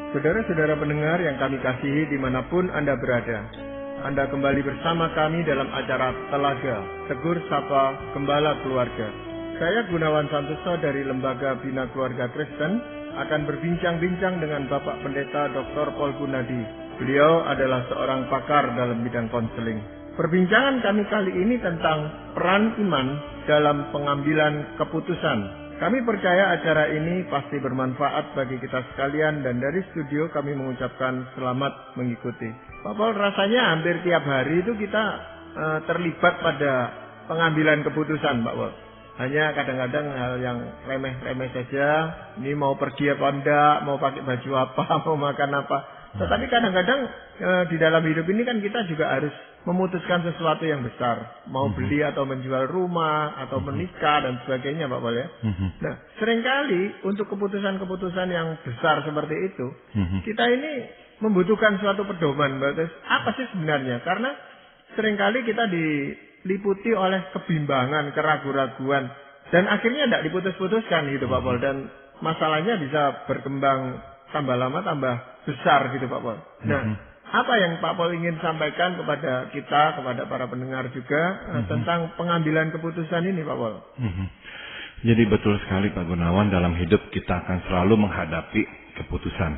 Saudara-saudara pendengar yang kami kasihi dimanapun Anda berada, Anda kembali bersama kami dalam acara Telaga, Tegur Sapa Gembala Keluarga. Saya Gunawan Santoso dari Lembaga Bina Keluarga Kristen akan berbincang-bincang dengan Bapak Pendeta Dr. Paul Gunadi. Beliau adalah seorang pakar dalam bidang konseling. Perbincangan kami kali ini tentang peran iman dalam pengambilan keputusan. Kami percaya acara ini pasti bermanfaat bagi kita sekalian dan dari studio kami mengucapkan selamat mengikuti. Pak Paul, rasanya hampir tiap hari itu kita terlibat pada pengambilan keputusan, Pak Paul. Hanya kadang-kadang hal yang remeh-remeh saja. Ini mau pergi apa enggak, mau pakai baju apa, mau makan apa. Tetapi kadang-kadang di dalam hidup ini kan kita juga harus memutuskan sesuatu yang besar. Mau beli atau menjual rumah, atau menikah dan sebagainya, Pak Paul ya. Nah, seringkali untuk keputusan-keputusan yang besar seperti itu, kita ini membutuhkan suatu pedoman. Apa sih sebenarnya? Karena seringkali kita diliputi oleh kebimbangan, keraguan-raguan. Dan akhirnya tidak diputus-putuskan gitu Pak Paul. Dan masalahnya bisa berkembang tambah lama tambah besar gitu Pak Paul. Nah, apa yang Pak Paul ingin sampaikan kepada kita, kepada para pendengar juga tentang pengambilan keputusan ini Pak Paul? Jadi betul sekali Pak Gunawan, dalam hidup kita akan selalu menghadapi keputusan.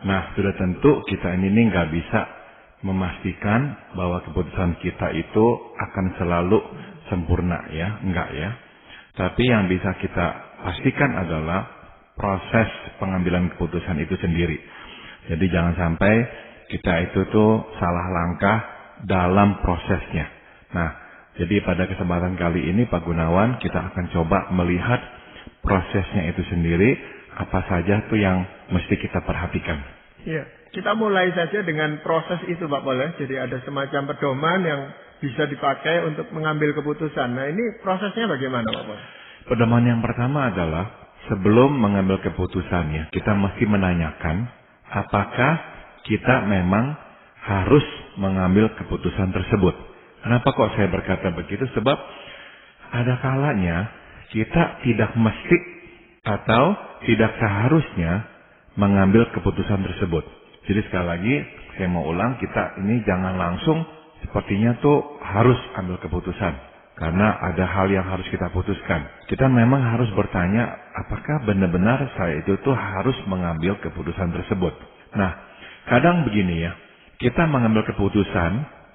Nah, sudah tentu kita ini nggak bisa memastikan bahwa keputusan kita itu akan selalu sempurna ya, enggak ya. Tapi yang bisa kita pastikan adalah proses pengambilan keputusan itu sendiri. Jadi jangan sampai kita itu tuh salah langkah dalam prosesnya. Nah, jadi pada kesempatan kali ini Pak Gunawan kita akan coba melihat prosesnya itu sendiri, apa saja tuh yang mesti kita perhatikan. Iya, kita mulai saja dengan proses itu Pak Paul ya. Jadi ada semacam pedoman yang bisa dipakai untuk mengambil keputusan. Nah, ini prosesnya bagaimana Pak Paul? Pedoman yang pertama adalah sebelum mengambil keputusannya, kita mesti menanyakan apakah kita memang harus mengambil keputusan tersebut. Kenapa kok saya berkata begitu? Sebab ada kalanya kita tidak mesti atau tidak seharusnya mengambil keputusan tersebut. Jadi sekali lagi saya mau ulang, kita ini jangan langsung sepertinya tuh harus ambil keputusan. Karena ada hal yang harus kita putuskan. Kita memang harus bertanya apakah benar-benar saya itu tuh harus mengambil keputusan tersebut. Nah, kadang begini ya, kita mengambil keputusan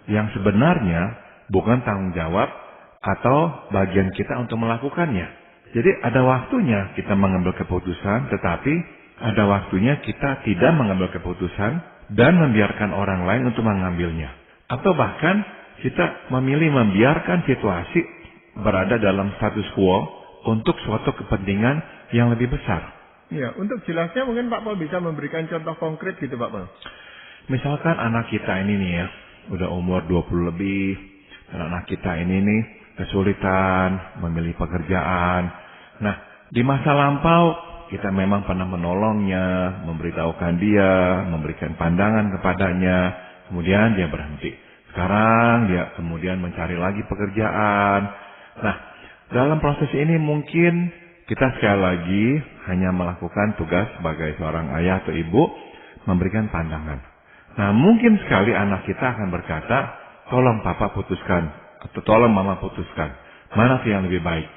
yang sebenarnya bukan tanggung jawab atau bagian kita untuk melakukannya. Jadi ada waktunya kita mengambil keputusan, tetapi ada waktunya kita tidak mengambil keputusan dan membiarkan orang lain untuk mengambilnya. Atau bahkan kita memilih membiarkan situasi berada dalam status quo untuk suatu kepentingan yang lebih besar. Ya, untuk jelasnya mungkin Pak Paul bisa memberikan contoh konkret gitu Pak Paul. Misalkan anak kita ini nih ya, udah umur 20 lebih, dan anak kita ini nih kesulitan memilih pekerjaan. Nah, di masa lampau kita memang pernah menolongnya, memberitahukan dia, memberikan pandangan kepadanya, kemudian dia berhenti. Sekarang dia kemudian mencari lagi pekerjaan. Nah, dalam proses ini mungkin kita sekali lagi hanya melakukan tugas sebagai seorang ayah atau ibu, memberikan pandangan. Nah, mungkin sekali anak kita akan berkata, tolong papa putuskan, atau tolong mama putuskan. Mana sih yang lebih baik?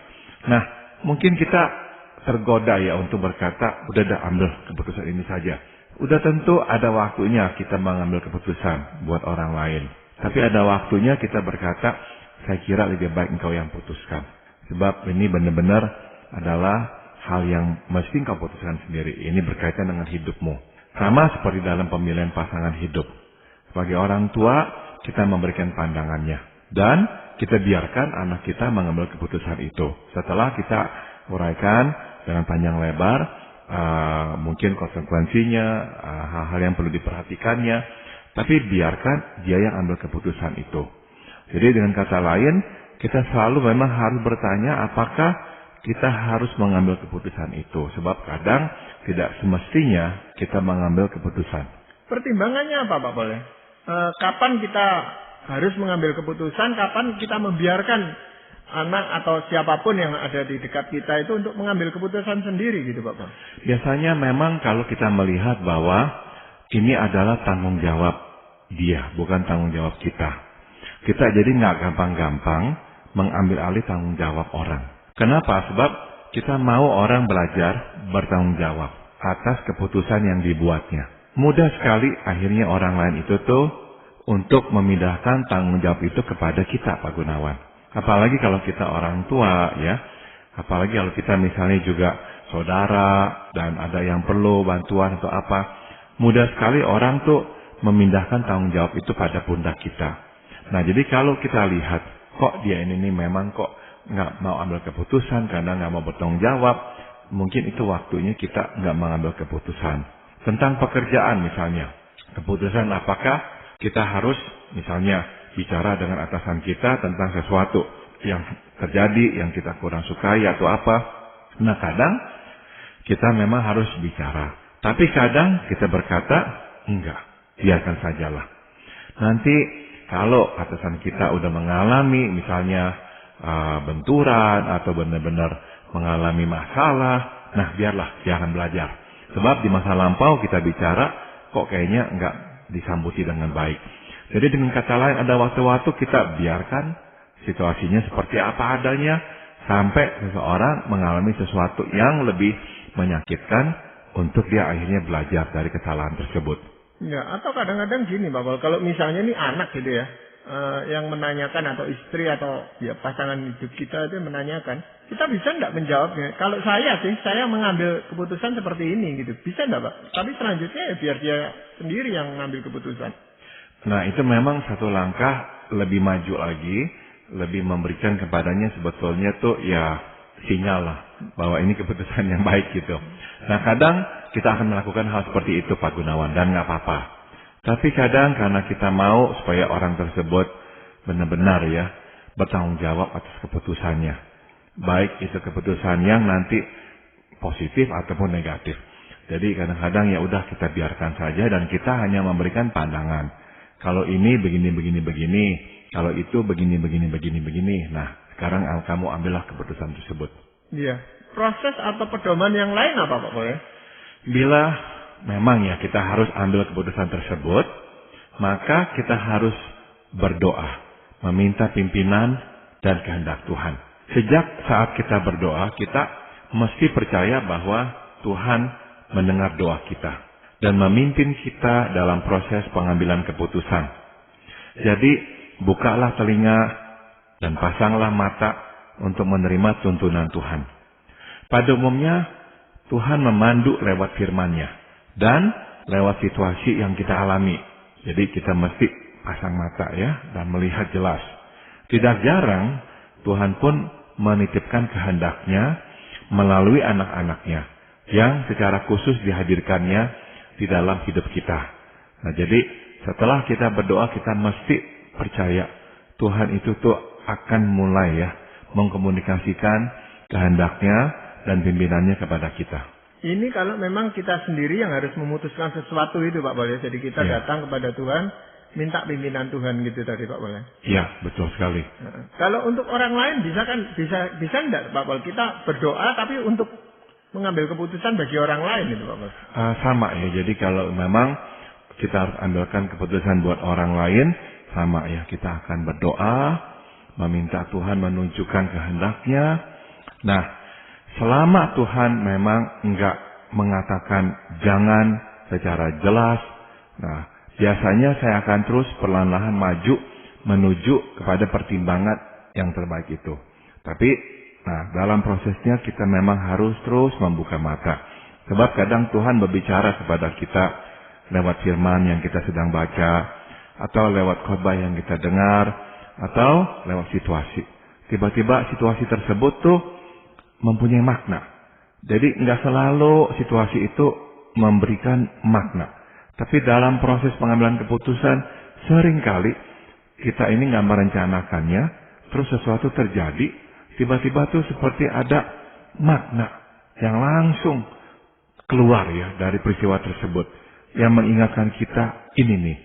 Nah, mungkin kita tergoda ya untuk berkata, udah ambil keputusan ini saja. Udah tentu ada waktunya kita mengambil keputusan buat orang lain. Tapi ada waktunya kita berkata, saya kira lebih baik engkau yang putuskan. Sebab ini benar-benar adalah hal yang mesti engkau putuskan sendiri. Ini berkaitan dengan hidupmu. Sama seperti dalam pemilihan pasangan hidup. Sebagai orang tua, kita memberikan pandangannya. Dan kita biarkan anak kita mengambil keputusan itu. Setelah kita uraikan dengan panjang lebar, mungkin konsekuensinya, hal-hal yang perlu diperhatikannya. Tapi biarkan dia yang ambil keputusan itu. Jadi dengan kata lain, kita selalu memang harus bertanya apakah kita harus mengambil keputusan itu. Sebab kadang tidak semestinya kita mengambil keputusan. Pertimbangannya apa Pak Paul? Kapan kita harus mengambil keputusan, kapan kita membiarkan anak atau siapapun yang ada di dekat kita itu untuk mengambil keputusan sendiri gitu Pak Paul? Biasanya memang kalau kita melihat bahwa ini adalah tanggung jawab dia, bukan tanggung jawab kita. Kita jadi nggak gampang-gampang mengambil alih tanggung jawab orang. Kenapa? Sebab kita mau orang belajar bertanggung jawab atas keputusan yang dibuatnya. Mudah sekali akhirnya orang lain itu tuh untuk memindahkan tanggung jawab itu kepada kita, Pak Gunawan. Apalagi kalau kita orang tua, ya. Apalagi kalau kita misalnya juga saudara dan ada yang perlu bantuan atau apa. Mudah sekali orang tuh memindahkan tanggung jawab itu pada pundak kita. Nah, jadi kalau kita lihat, kok dia ini memang kok nggak mau ambil keputusan karena nggak mau bertanggung jawab, mungkin itu waktunya kita nggak mengambil keputusan. Tentang pekerjaan misalnya, keputusan apakah kita harus misalnya bicara dengan atasan kita tentang sesuatu yang terjadi, yang kita kurang sukai atau apa. Nah, kadang kita memang harus bicara. Tapi kadang kita berkata, enggak, biarkan sajalah. Nanti kalau atasan kita udah mengalami misalnya benturan atau benar-benar mengalami masalah, nah biarlah, jangan belajar. Sebab di masa lampau kita bicara, kok kayaknya enggak disambuti dengan baik. Jadi dengan kata lain, ada waktu-waktu kita biarkan situasinya seperti apa adanya, sampai seseorang mengalami sesuatu yang lebih menyakitkan untuk dia akhirnya belajar dari kesalahan tersebut. Ya, atau kadang-kadang gini Pak Paul, kalau misalnya ini anak gitu ya, yang menanyakan atau istri atau ya pasangan hidup kita itu menanyakan, kita bisa enggak menjawabnya? Kalau saya mengambil keputusan seperti ini gitu, bisa enggak Pak? Tapi selanjutnya ya biar dia sendiri yang mengambil keputusan. Nah, itu memang satu langkah lebih maju lagi, lebih memberikan kepadanya sebetulnya tuh ya sinyal lah bahwa ini keputusan yang baik gitu. Nah, kadang kita akan melakukan hal seperti itu Pak Gunawan, dan nggak apa-apa. Tapi kadang karena kita mau supaya orang tersebut benar-benar ya bertanggung jawab atas keputusannya, baik itu keputusan yang nanti positif ataupun negatif. Jadi kadang-kadang ya udah kita biarkan saja dan kita hanya memberikan pandangan. Kalau ini begini. Kalau itu begini. Nah, sekarang kamu ambillah keputusan tersebut. Iya. Proses atau pedoman yang lain apa Pak Paul? Bila memang ya kita harus ambil keputusan tersebut, maka kita harus berdoa, meminta pimpinan dan kehendak Tuhan. Sejak saat kita berdoa, kita mesti percaya bahwa Tuhan mendengar doa kita dan memimpin kita dalam proses pengambilan keputusan. Jadi, bukalah telinga dan pasanglah mata untuk menerima tuntunan Tuhan. Pada umumnya, Tuhan memandu lewat firman-Nya dan lewat situasi yang kita alami. Jadi kita mesti pasang mata ya dan melihat jelas. Tidak jarang Tuhan pun menitipkan kehendak-Nya melalui anak-anak-Nya yang secara khusus dihadirkannya di dalam hidup kita. Nah, jadi setelah kita berdoa, kita mesti percaya Tuhan itu tuh akan mulai ya mengkomunikasikan kehendak-Nya dan pimpinannya kepada kita. Ini kalau memang kita sendiri yang harus memutuskan sesuatu itu Pak Paul. Jadi kita datang kepada Tuhan, minta pimpinan Tuhan gitu tadi Pak Paul. Iya, betul sekali. Nah, kalau untuk orang lain bisa enggak Pak Paul? Kita berdoa tapi untuk mengambil keputusan bagi orang lain itu Pak Paul. Sama ya. Jadi kalau memang kita harus ambilkan keputusan buat orang lain, sama ya. Kita akan berdoa, meminta Tuhan menunjukkan kehendak-Nya. Nah, selama Tuhan memang enggak mengatakan jangan secara jelas, nah biasanya saya akan terus perlahan-lahan maju menuju kepada pertimbangan yang terbaik itu. Tapi, nah dalam prosesnya kita memang harus terus membuka mata. Sebab kadang Tuhan berbicara kepada kita lewat firman yang kita sedang baca, atau lewat khotbah yang kita dengar, atau lewat situasi. Tiba-tiba situasi tersebut tuh mempunyai makna. Jadi nggak selalu situasi itu memberikan makna. Tapi dalam proses pengambilan keputusan, seringkali kita ini nggak merencanakannya, terus sesuatu terjadi, tiba-tiba tuh seperti ada makna yang langsung keluar ya dari peristiwa tersebut, yang mengingatkan kita, ini nih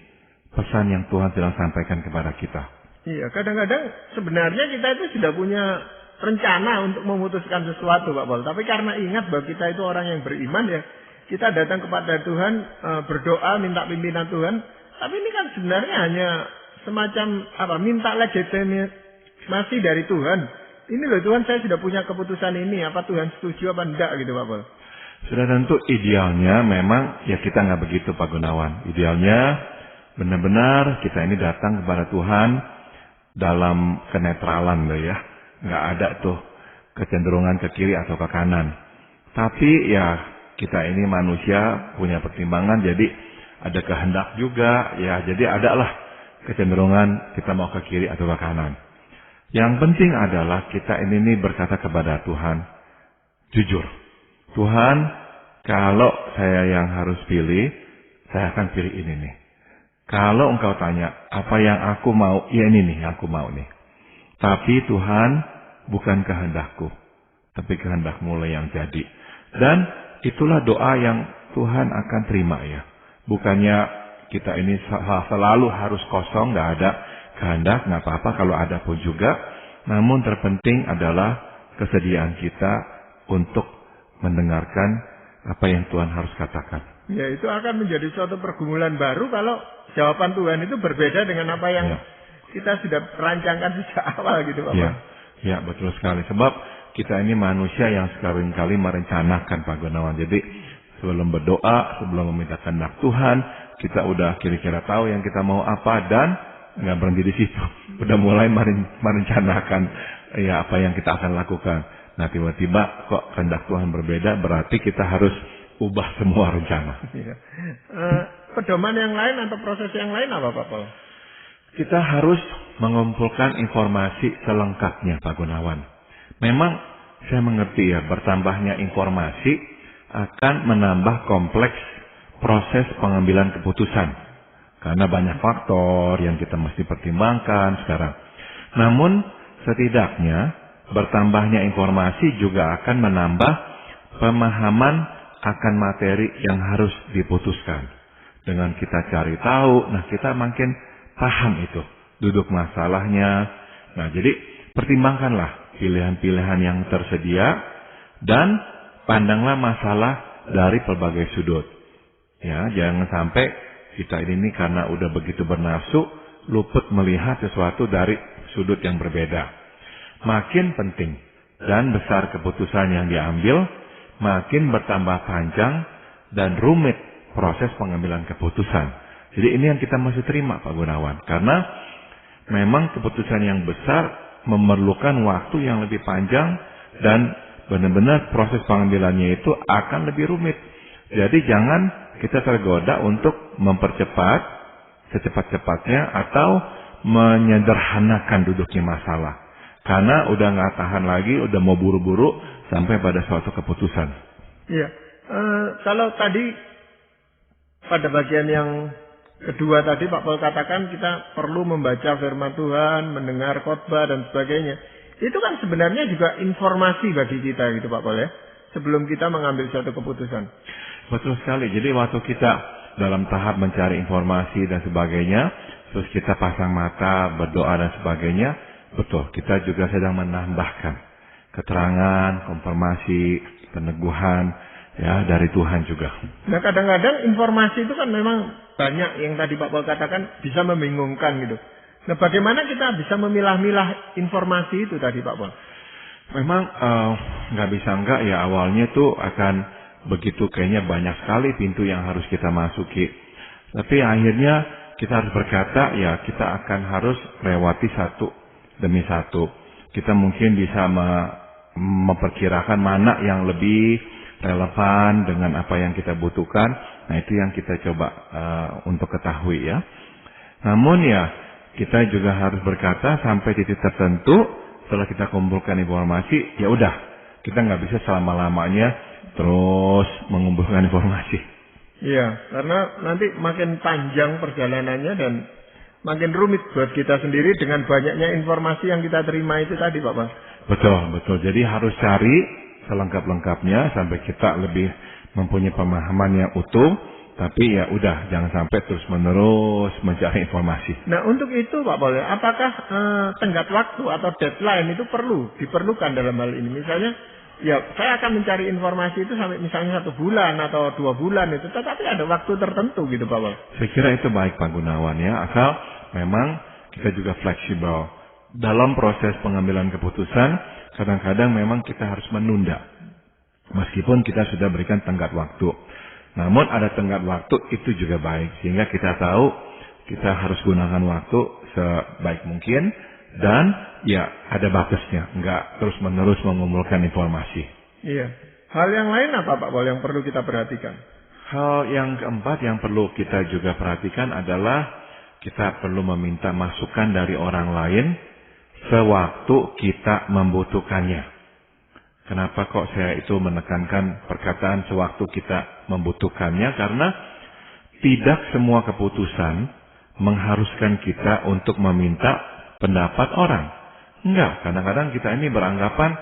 pesan yang Tuhan sedang sampaikan kepada kita. Iya, kadang-kadang sebenarnya kita itu sudah punya rencana untuk memutuskan sesuatu Pak Paul. Tapi karena ingat bahwa kita itu orang yang beriman ya, kita datang kepada Tuhan, berdoa, minta pimpinan Tuhan. Tapi ini kan sebenarnya hanya semacam minta legitimasi dari Tuhan. Ini loh Tuhan, saya sudah punya keputusan ini. Apa Tuhan setuju apa enggak gitu Pak Paul? Sudah tentu idealnya memang ya kita nggak begitu Pak Gunawan. Idealnya benar-benar kita ini datang kepada Tuhan dalam kenetralan loh ya. Nggak ada tuh kecenderungan ke kiri atau ke kanan. Tapi ya kita ini manusia punya pertimbangan, jadi ada kehendak juga ya. Jadi adalah kecenderungan kita mau ke kiri atau ke kanan. Yang penting adalah kita ini berkata kepada Tuhan, jujur. Tuhan, kalau saya yang harus pilih, saya akan pilih ini nih. Kalau engkau tanya, apa yang aku mau? Ya ini nih, yang aku mau nih. Tapi Tuhan, bukan kehendakku, tapi kehendak-Mu yang jadi. Dan itulah doa yang Tuhan akan terima ya. Bukannya kita ini selalu harus kosong, nggak ada kehendak, nggak apa-apa kalau ada pun juga. Namun terpenting adalah kesediaan kita untuk mendengarkan apa yang Tuhan harus katakan. Ya, itu akan menjadi suatu pergumulan baru kalau jawaban Tuhan itu berbeda dengan apa yang kita sudah rancangkan sejak awal gitu Bapak. Ya, betul sekali. Sebab kita ini manusia yang seringkali merencanakan Pak Gunawan. Jadi sebelum berdoa, sebelum meminta kehendak Tuhan, kita udah kira-kira tahu yang kita mau apa dan nggak berhenti di situ. Udah mulai merencanakan ya apa yang kita akan lakukan. Nah tiba-tiba kok kehendak Tuhan berbeda, berarti kita harus ubah semua rencana. Pedoman yang lain atau proses yang lain apa Pak Paul? Kita harus mengumpulkan informasi selengkapnya Pak Gunawan. Memang saya mengerti ya, bertambahnya informasi akan menambah kompleks proses pengambilan keputusan. Karena banyak faktor yang kita mesti pertimbangkan sekarang. Namun setidaknya bertambahnya informasi juga akan menambah pemahaman akan materi yang harus diputuskan. Dengan kita cari tahu, nah kita makin paham itu, duduk masalahnya. Nah jadi pertimbangkanlah pilihan-pilihan yang tersedia dan pandanglah masalah dari berbagai sudut. Ya, jangan sampai kita ini karena udah begitu bernafsu, luput melihat sesuatu dari sudut yang berbeda. Makin penting dan besar keputusan yang diambil, makin bertambah panjang dan rumit proses pengambilan keputusan. Jadi ini yang kita mesti terima Pak Gunawan. Karena memang keputusan yang besar memerlukan waktu yang lebih panjang dan benar-benar proses pengambilannya itu akan lebih rumit. Jadi jangan kita tergoda untuk mempercepat secepat-cepatnya atau menyederhanakan duduknya masalah. Karena udah nggak tahan lagi, udah mau buru-buru sampai pada suatu keputusan. Iya, kalau tadi pada bagian yang kedua tadi Pak Paul katakan kita perlu membaca firman Tuhan, mendengar khotbah dan sebagainya. Itu kan sebenarnya juga informasi bagi kita gitu Pak Paul ya, sebelum kita mengambil suatu keputusan. Betul sekali. Jadi waktu kita dalam tahap mencari informasi dan sebagainya, terus kita pasang mata, berdoa dan sebagainya, betul, kita juga sedang menambahkan keterangan, konfirmasi, peneguhan ya dari Tuhan juga. Nah kadang-kadang informasi itu kan memang banyak yang tadi Pak Paul katakan bisa membingungkan gitu. Nah bagaimana kita bisa memilah-milah informasi itu tadi Pak Paul? Memang nggak bisa enggak ya, awalnya tuh akan begitu kayaknya banyak sekali pintu yang harus kita masuki. Tapi akhirnya kita harus berkata ya kita akan harus lewati satu demi satu. Kita mungkin bisa memperkirakan mana yang lebih relevan dengan apa yang kita butuhkan. Nah itu yang kita coba untuk ketahui ya. Namun ya kita juga harus berkata sampai titik tertentu setelah kita kumpulkan informasi, ya udah kita nggak bisa selama-lamanya terus mengumpulkan informasi. Iya, karena nanti makin panjang perjalanannya dan makin rumit buat kita sendiri dengan banyaknya informasi yang kita terima itu tadi Pak Bang. Betul. Jadi harus cari selengkap-lengkapnya sampai kita lebih mempunyai pemahaman yang utuh. Tapi ya udah, jangan sampai terus-menerus mencari informasi. Nah untuk itu Pak Paul, apakah tenggat waktu atau deadline itu diperlukan dalam hal ini? Misalnya ya saya akan mencari informasi itu sampai misalnya 1 bulan atau 2 bulan itu, tetapi ada waktu tertentu gitu Pak Pol. Saya kira itu baik Pak Gunawan ya, asal memang kita juga fleksibel. Dalam proses pengambilan keputusan, kadang-kadang memang kita harus menunda. Meskipun kita sudah berikan tenggat waktu. Namun ada tenggat waktu itu juga baik. Sehingga kita tahu kita harus gunakan waktu sebaik mungkin. Dan ya ada batasnya, nggak terus-menerus mengumpulkan informasi. Iya. Hal yang lain apa Pak Pol yang perlu kita perhatikan? Hal yang keempat yang perlu kita juga perhatikan adalah kita perlu meminta masukan dari orang lain sewaktu kita membutuhkannya. Kenapa kok saya itu menekankan perkataan sewaktu kita membutuhkannya? Karena tidak semua keputusan mengharuskan kita untuk meminta pendapat orang. Enggak, kadang-kadang kita ini beranggapan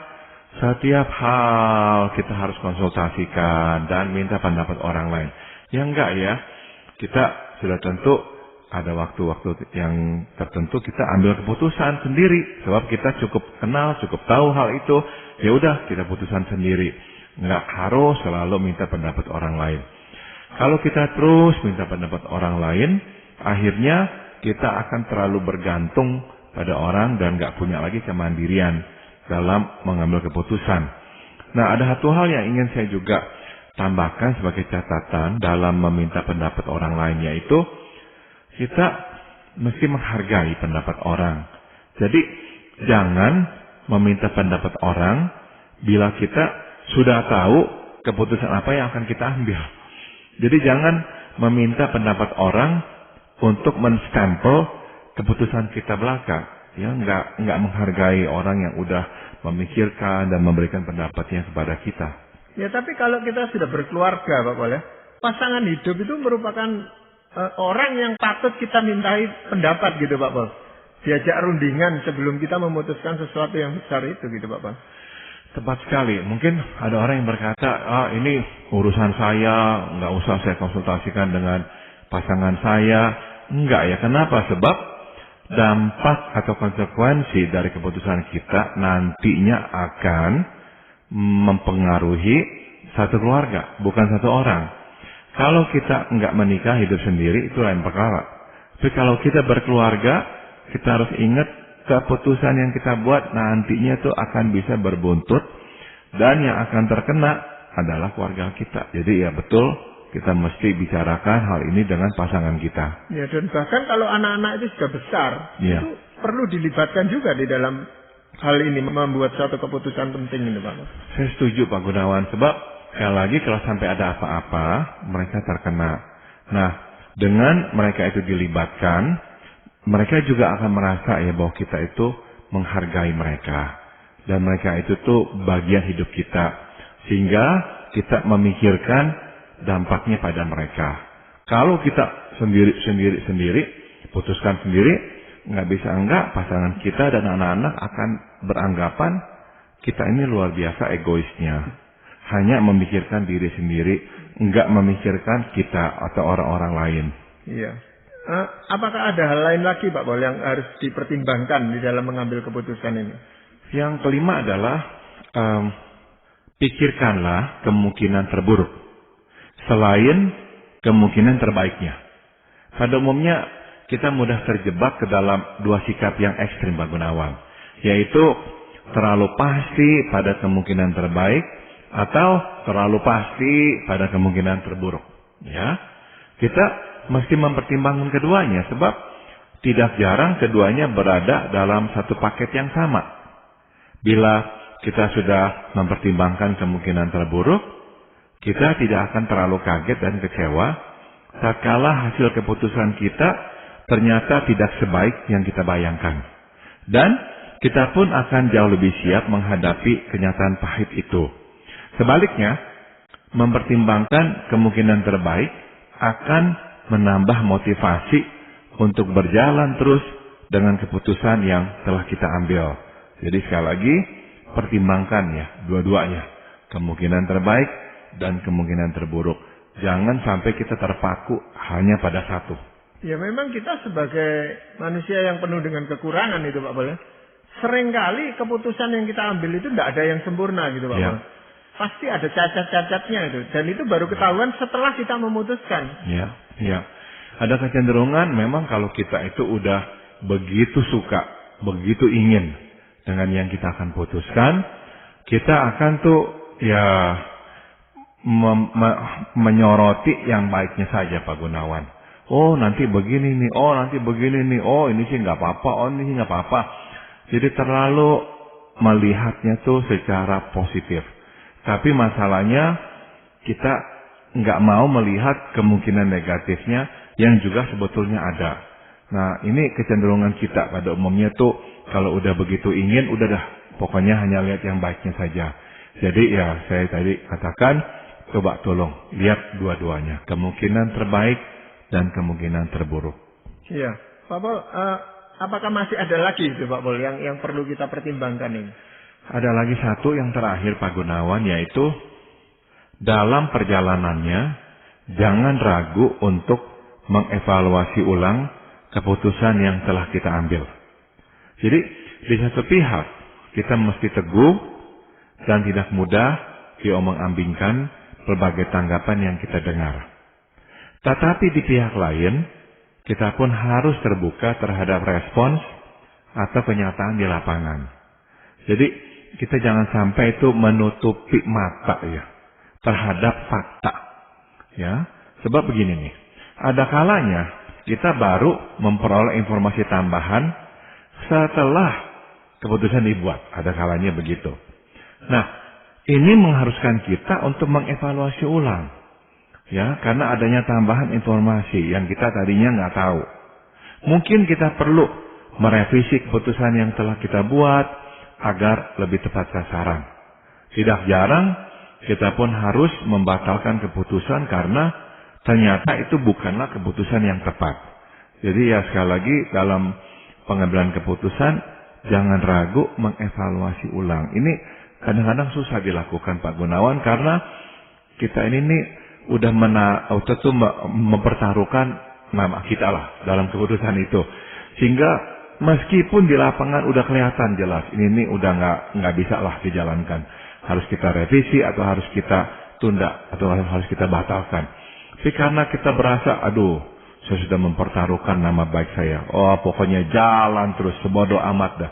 setiap hal kita harus konsultasikan dan minta pendapat orang lain. Ya enggak ya, kita sudah tentu ada waktu-waktu yang tertentu kita ambil keputusan sendiri. Sebab kita cukup kenal, cukup tahu hal itu. Ya udah, kita putusan sendiri. Enggak harus selalu minta pendapat orang lain. Kalau kita terus minta pendapat orang lain, akhirnya kita akan terlalu bergantung pada orang dan nggak punya lagi kemandirian dalam mengambil keputusan. Nah, ada satu hal yang ingin saya juga tambahkan sebagai catatan dalam meminta pendapat orang lain, yaitu kita mesti menghargai pendapat orang. Jadi, jangan meminta pendapat orang bila kita sudah tahu keputusan apa yang akan kita ambil. Jadi, jangan meminta pendapat orang untuk menstempel keputusan kita belaka, ya nggak menghargai orang yang udah memikirkan dan memberikan pendapatnya kepada kita. Ya tapi kalau kita sudah berkeluarga Pak Pol ya, pasangan hidup itu merupakan orang yang patut kita mintai pendapat gitu Pak Pol. Diajak rundingan sebelum kita memutuskan sesuatu yang besar itu gitu Pak Pol. Tepat sekali. Mungkin ada orang yang berkata, ini urusan saya, nggak usah saya konsultasikan dengan pasangan saya. Enggak ya, kenapa? Sebab dampak atau konsekuensi dari keputusan kita nantinya akan mempengaruhi satu keluarga, bukan satu orang. Kalau kita nggak menikah hidup sendiri itu lain perkara. Tapi kalau kita berkeluarga, kita harus ingat keputusan yang kita buat nantinya itu akan bisa berbuntut dan yang akan terkena adalah keluarga kita. Jadi ya betul. Kita mesti bicarakan hal ini dengan pasangan kita. Ya, dan bahkan kalau anak-anak itu sudah besar, ya, itu perlu dilibatkan juga di dalam hal ini membuat suatu keputusan penting ini Pak. Saya setuju Pak Gunawan, sebab sekali lagi kalau sampai ada apa-apa, mereka terkena. Nah, dengan mereka itu dilibatkan, mereka juga akan merasa ya bahwa kita itu menghargai mereka. Dan mereka itu tuh bagian hidup kita. Sehingga kita memikirkan dampaknya pada mereka. Kalau kita sendiri, putuskan sendiri, nggak bisa enggak, pasangan kita dan anak-anak akan beranggapan kita ini luar biasa egoisnya. Hanya memikirkan diri sendiri, nggak memikirkan kita atau orang-orang lain. Iya. Apakah ada hal lain lagi Pak Pol yang harus dipertimbangkan di dalam mengambil keputusan ini? Yang kelima adalah pikirkanlah kemungkinan terburuk selain kemungkinan terbaiknya. Pada umumnya kita mudah terjebak ke dalam dua sikap yang ekstrim Pak Gunawan, yaitu terlalu pasti pada kemungkinan terbaik atau terlalu pasti pada kemungkinan terburuk. Ya, kita mesti mempertimbangkan keduanya, sebab tidak jarang keduanya berada dalam satu paket yang sama. Bila kita sudah mempertimbangkan kemungkinan terburuk, kita tidak akan terlalu kaget dan kecewa tatkala hasil keputusan kita ternyata tidak sebaik yang kita bayangkan. Dan kita pun akan jauh lebih siap menghadapi kenyataan pahit itu. Sebaliknya, mempertimbangkan kemungkinan terbaik akan menambah motivasi untuk berjalan terus dengan keputusan yang telah kita ambil. Jadi sekali lagi, pertimbangkan ya dua-duanya. Kemungkinan terbaik dan kemungkinan terburuk. Jangan sampai kita terpaku hanya pada satu. Ya memang kita sebagai manusia yang penuh dengan kekurangan itu Pak Pol. seringkali keputusan yang kita ambil itu tidak ada yang sempurna gitu Pak. Ya. Pasti ada cacat-cacatnya itu. Dan itu baru ketahuan setelah kita memutuskan. Ya, ya. Ada kecenderungan memang kalau kita itu udah begitu suka, begitu ingin dengan yang kita akan putuskan, kita akan tuh ya menyoroti yang baiknya saja Pak Gunawan. Oh nanti begini nih, oh nanti begini nih, oh ini sih nggak apa-apa, oh ini sih nggak apa-apa. Jadi terlalu melihatnya tuh secara positif. Tapi masalahnya kita nggak mau melihat kemungkinan negatifnya yang juga sebetulnya ada. Nah ini kecenderungan kita pada umumnya tuh kalau udah begitu ingin, udah dah pokoknya hanya lihat yang baiknya saja. Jadi ya saya tadi katakan coba tolong lihat dua-duanya, kemungkinan terbaik dan kemungkinan terburuk. Iya, Pak Pol, apakah masih ada lagi itu Pak Pol yang perlu kita pertimbangkan ini? Ada lagi satu yang terakhir Pak Gunawan, yaitu dalam perjalanannya jangan ragu untuk mengevaluasi ulang keputusan yang telah kita ambil. Jadi di satu pihak kita mesti teguh dan tidak mudah diomong-ambingkan berbagai tanggapan yang kita dengar. Tetapi di pihak lain kita pun harus terbuka terhadap respons atau kenyataan di lapangan. Jadi kita jangan sampai itu menutupi mata ya terhadap fakta. Ya, sebab begini nih. Ada kalanya kita baru memperoleh informasi tambahan setelah keputusan dibuat. Ada kalanya begitu. Nah, ini mengharuskan kita untuk mengevaluasi ulang. Ya, karena adanya tambahan informasi yang kita tadinya nggak tahu. Mungkin kita perlu merevisi keputusan yang telah kita buat agar lebih tepat sasaran. Tidak jarang kita pun harus membatalkan keputusan karena ternyata itu bukanlah keputusan yang tepat. Jadi ya sekali lagi dalam pengambilan keputusan jangan ragu mengevaluasi ulang. Ini kadang-kadang susah dilakukan Pak Gunawan karena kita ini nih udah mempertaruhkan nama kita lah dalam keputusan itu. Sehingga meskipun di lapangan udah kelihatan jelas, ini udah nggak bisa lah dijalankan. Harus kita revisi atau harus kita tunda atau harus kita batalkan. Tapi karena kita berasa, aduh, saya sudah mempertaruhkan nama baik saya. Oh, pokoknya jalan terus, sebodoh amat dah.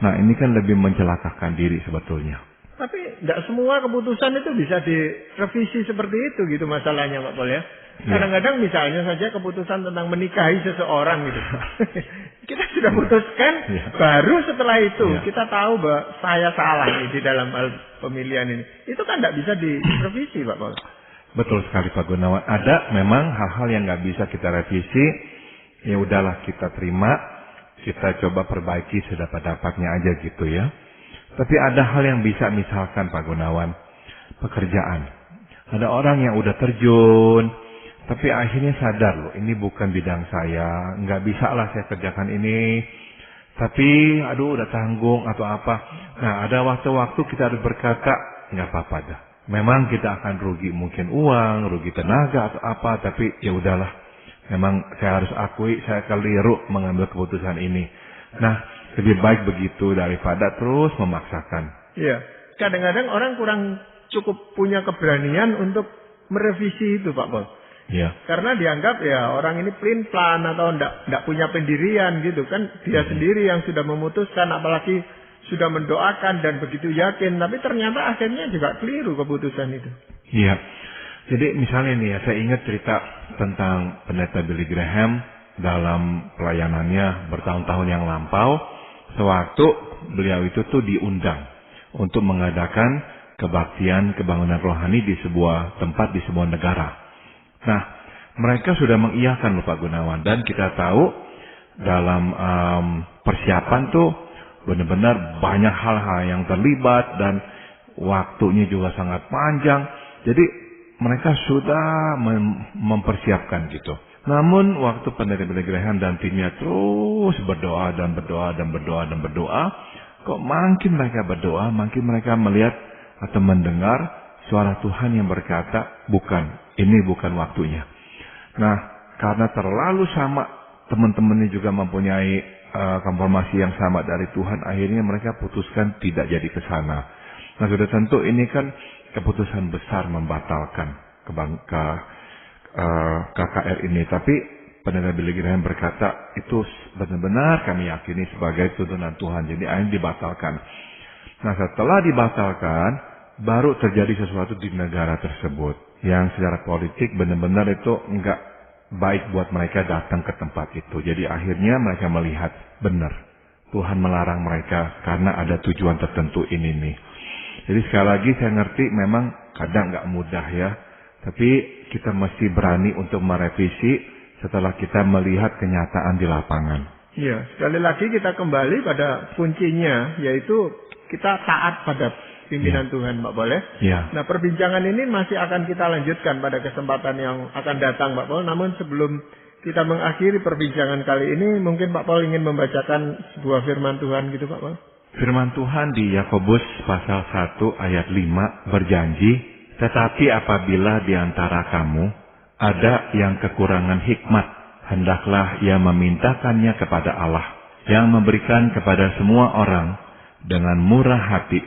Nah, ini kan lebih mencelakakan diri sebetulnya. Tapi tidak semua keputusan itu bisa direvisi seperti itu gitu masalahnya Pak Pol ya. Kadang-kadang misalnya saja keputusan tentang menikahi seseorang gitu. Kita sudah putuskan, baru setelah itu kita tahu bahwa saya salah nih di dalam hal pemilihan ini. Itu kan tidak bisa direvisi Pak Pol. Betul sekali Pak Gunawan. Ada memang hal-hal yang nggak bisa kita revisi. Ya udahlah kita terima, kita coba perbaiki sedapat-dapatnya aja gitu ya. Tapi ada hal yang bisa misalkan Pak Gunawan, pekerjaan. Ada orang yang udah terjun, tapi akhirnya sadar loh, ini bukan bidang saya, nggak bisa lah saya kerjakan ini. Tapi, aduh udah tanggung atau apa. Nah, ada waktu-waktu kita harus berkata, nggak apa-apa dah. Memang kita akan rugi mungkin uang, rugi tenaga atau apa, tapi ya udahlah. Memang saya harus akui, saya keliru mengambil keputusan ini. Nah, lebih baik begitu daripada terus memaksakan. Iya, kadang-kadang orang kurang cukup punya keberanian untuk merevisi itu Pak Pol. Iya. Karena dianggap ya orang ini pelin-pelan atau enggak punya pendirian gitu kan. Dia sendiri yang sudah memutuskan apalagi sudah mendoakan dan begitu yakin. Tapi ternyata akhirnya juga keliru keputusan itu. Iya. Jadi misalnya nih ya, saya ingat cerita tentang Pendeta Billy Graham dalam pelayanannya bertahun-tahun yang lampau. Sewaktu beliau itu tuh diundang untuk mengadakan kebaktian kebangunan rohani di sebuah tempat di sebuah negara. Nah, mereka sudah mengiyakan loh Pak Gunawan, dan kita tahu dalam persiapan tuh benar-benar banyak hal-hal yang terlibat dan waktunya juga sangat panjang. Jadi mereka sudah mempersiapkan gitu. Namun waktu Pendeta Billy Graham dan timnya terus berdoa, kok makin mereka berdoa, makin mereka melihat atau mendengar suara Tuhan yang berkata, ini bukan waktunya. Nah, karena terlalu sama teman-temannya juga mempunyai konfirmasi yang sama dari Tuhan, akhirnya mereka putuskan tidak jadi ke sana. Nah, sudah tentu ini kan keputusan besar membatalkan KKR ini. Tapi pendeta Billy Graham berkata, itu benar-benar kami yakini sebagai tuntunan Tuhan. Jadi akhirnya dibatalkan. Nah, setelah dibatalkan, baru terjadi sesuatu di negara tersebut. Yang secara politik benar-benar itu enggak baik buat mereka datang ke tempat itu. Jadi akhirnya mereka melihat benar Tuhan melarang mereka karena ada tujuan tertentu ini nih. Jadi sekali lagi saya ngerti memang kadang enggak mudah ya. Tapi kita mesti berani untuk merevisi setelah kita melihat kenyataan di lapangan. Iya, sekali lagi kita kembali pada kuncinya, yaitu kita taat pada pimpinan Tuhan, Pak Paul. Nah, perbincangan ini masih akan kita lanjutkan pada kesempatan yang akan datang, Pak Paul. Namun sebelum kita mengakhiri perbincangan kali ini, mungkin Pak Paul ingin membacakan sebuah firman Tuhan gitu, Pak Paul. Firman Tuhan di Yakobus pasal 1 ayat 5 berjanji, tetapi apabila di antara kamu ada yang kekurangan hikmat, hendaklah ia memintakannya kepada Allah, yang memberikan kepada semua orang dengan murah hati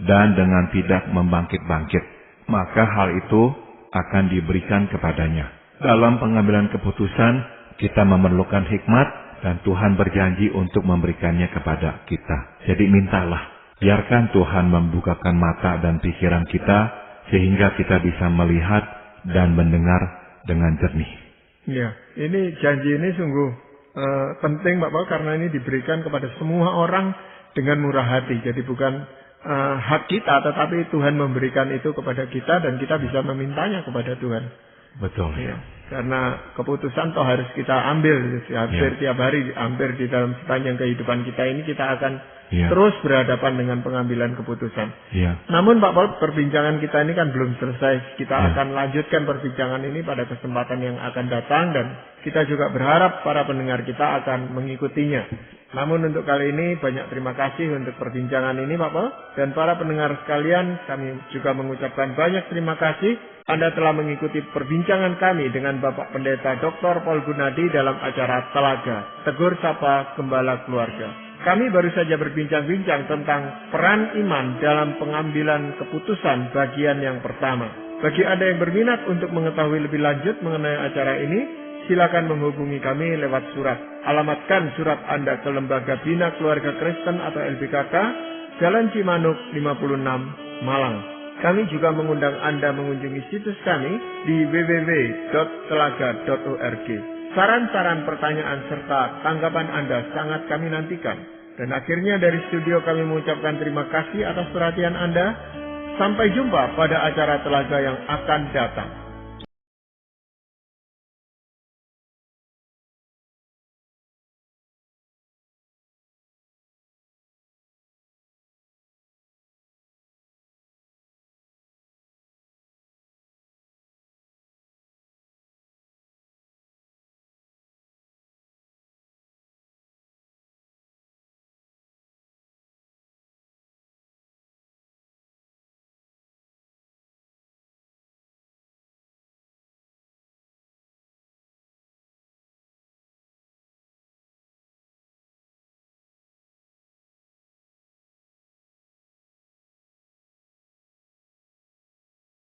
dan dengan tidak membangkit-bangkit. Maka hal itu akan diberikan kepadanya. Dalam pengambilan keputusan, kita memerlukan hikmat dan Tuhan berjanji untuk memberikannya kepada kita. Jadi mintalah, biarkan Tuhan membukakan mata dan pikiran kita sehingga kita bisa melihat dan mendengar dengan jernih. Ya, ini janji ini sungguh penting, Pak Paul, karena ini diberikan kepada semua orang dengan murah hati. Jadi bukan hak kita, tetapi Tuhan memberikan itu kepada kita dan kita bisa memintanya kepada Tuhan. Betul. Ya, karena keputusan toh harus kita ambil hampir tiap hari, hampir di dalam sepanjang kehidupan kita ini kita akan terus berhadapan dengan pengambilan keputusan. Namun Pak Paul, perbincangan kita ini kan belum selesai. Kita akan lanjutkan perbincangan ini pada kesempatan yang akan datang dan kita juga berharap para pendengar kita akan mengikutinya. Namun untuk kali ini banyak terima kasih untuk perbincangan ini, Pak Paul. Dan para pendengar sekalian, kami juga mengucapkan banyak terima kasih. Anda telah mengikuti perbincangan kami dengan Bapak Pendeta Dr. Paul Gunadi dalam acara Telaga, Tegur Sapa Gembala Keluarga. Kami baru saja berbincang-bincang tentang peran iman dalam pengambilan keputusan bagian yang pertama. Bagi Anda yang berminat untuk mengetahui lebih lanjut mengenai acara ini, silakan menghubungi kami lewat surat. Alamatkan surat Anda ke Lembaga Bina Keluarga Kristen atau LBKK, Jalan Cimanuk 56, Malang. Kami juga mengundang Anda mengunjungi situs kami di www.telaga.org. Saran-saran, pertanyaan, serta tanggapan Anda sangat kami nantikan. Dan akhirnya dari studio kami mengucapkan terima kasih atas perhatian Anda. Sampai jumpa pada acara Telaga yang akan datang.